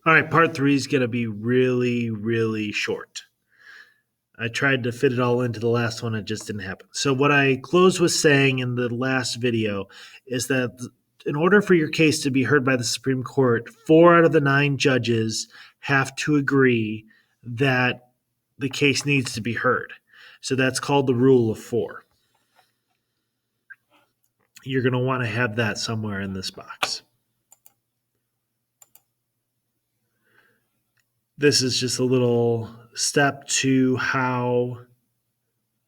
All right, part three is going to be really, really short. I tried to fit it all into the last one, it just didn't happen. So, what I closed with saying in the last video is that in order for your case to be heard by the Supreme Court, 4 out of the 9 judges have to agree that the case needs to be heard. So, that's called the rule of 4. You're going to want to have that somewhere in this box. This is just a little step to how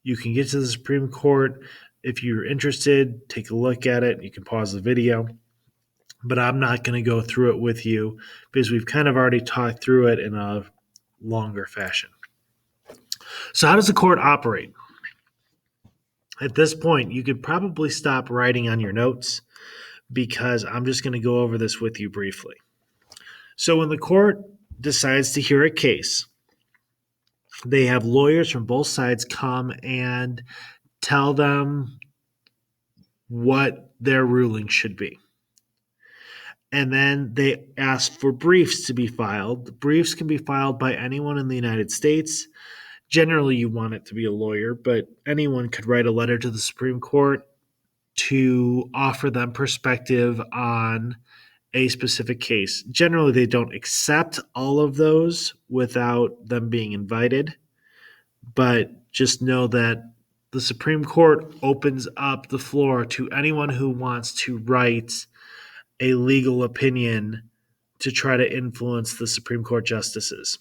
you can get to the Supreme Court. If you're interested, take a look at it. You can pause the video, but I'm not going to go through it with you because we've kind of already talked through it in a longer fashion. So, how does the court operate? At this point, you could probably stop writing on your notes because I'm just going to go over this with you briefly. So, when the court decides to hear a case, they have lawyers from both sides come and tell them what their ruling should be. And then they ask for briefs to be filed. The briefs can be filed by anyone in the United States. Generally, you want it to be a lawyer, but anyone could write a letter to the Supreme Court to offer them perspective on a specific case. Generally, they don't accept all of those without them being invited, but just know that the Supreme Court opens up the floor to anyone who wants to write a legal opinion to try to influence the Supreme Court justices.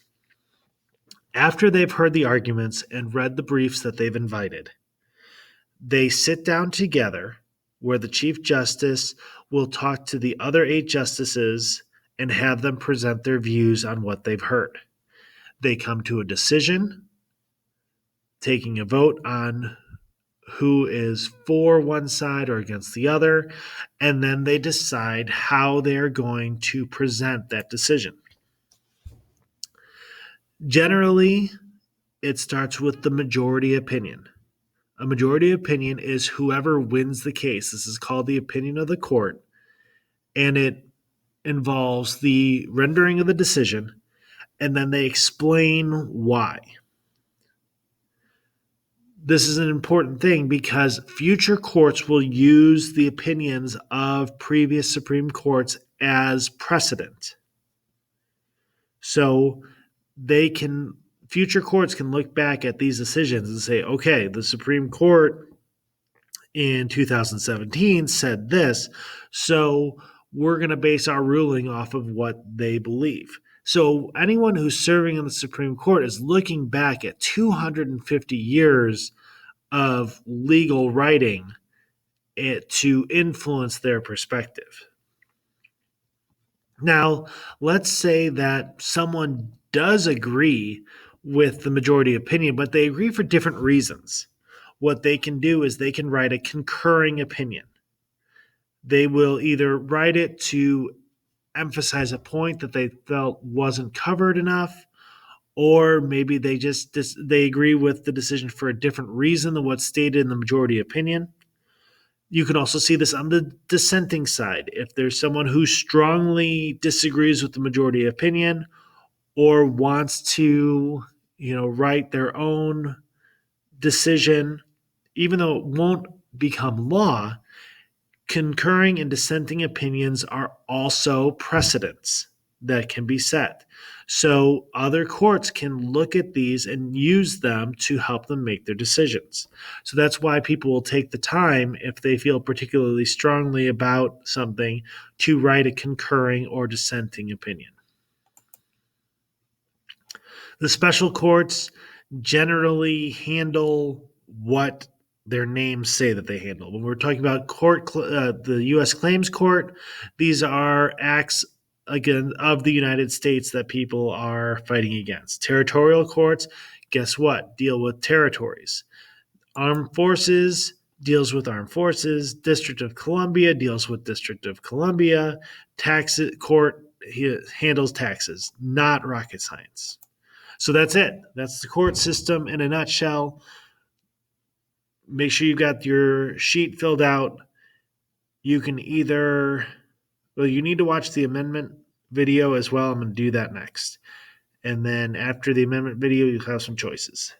After they've heard the arguments and read the briefs that they've invited, they sit down together where the Chief Justice will talk to the other 8 justices and have them present their views on what they've heard. They come to a decision, taking a vote on who is for one side or against the other, and then they decide how they're going to present that decision. Generally, it starts with the majority opinion. A majority opinion is whoever wins the case. This is called the opinion of the court, and it involves the rendering of the decision, and then they explain why. This is an important thing because future courts will use the opinions of previous Supreme Courts as precedent. So future courts can look back at these decisions and say, okay, the Supreme Court in 2017 said this, so we're going to base our ruling off of what they believe. So anyone who's serving in the Supreme Court is looking back at 250 years of legal writing to influence their perspective. Now, let's say that someone does agree with the majority opinion, but they agree for different reasons. What they can do is they can write a concurring opinion. They will either write it to emphasize a point that they felt wasn't covered enough, or maybe they agree with the decision for a different reason than what's stated in the majority opinion. You can also see this on the dissenting side. If there's someone who strongly disagrees with the majority opinion or wants to, write their own decision, even though it won't become law, concurring and dissenting opinions are also precedents that can be set. So other courts can look at these and use them to help them make their decisions. So that's why people will take the time, if they feel particularly strongly about something, to write a concurring or dissenting opinion. The special courts generally handle what their names say that they handle. When we're talking about the U.S. Claims Court, these are acts again of the United States that people are fighting against. Territorial courts, guess what? Deal with territories. Armed Forces deals with armed forces. District of Columbia deals with District of Columbia. Tax court handles taxes, not rocket science. So that's it. That's the court system in a nutshell. Make sure you've got your sheet filled out. You can you need to watch the amendment video as well. I'm going to do that next. And then after the amendment video, you'll have some choices.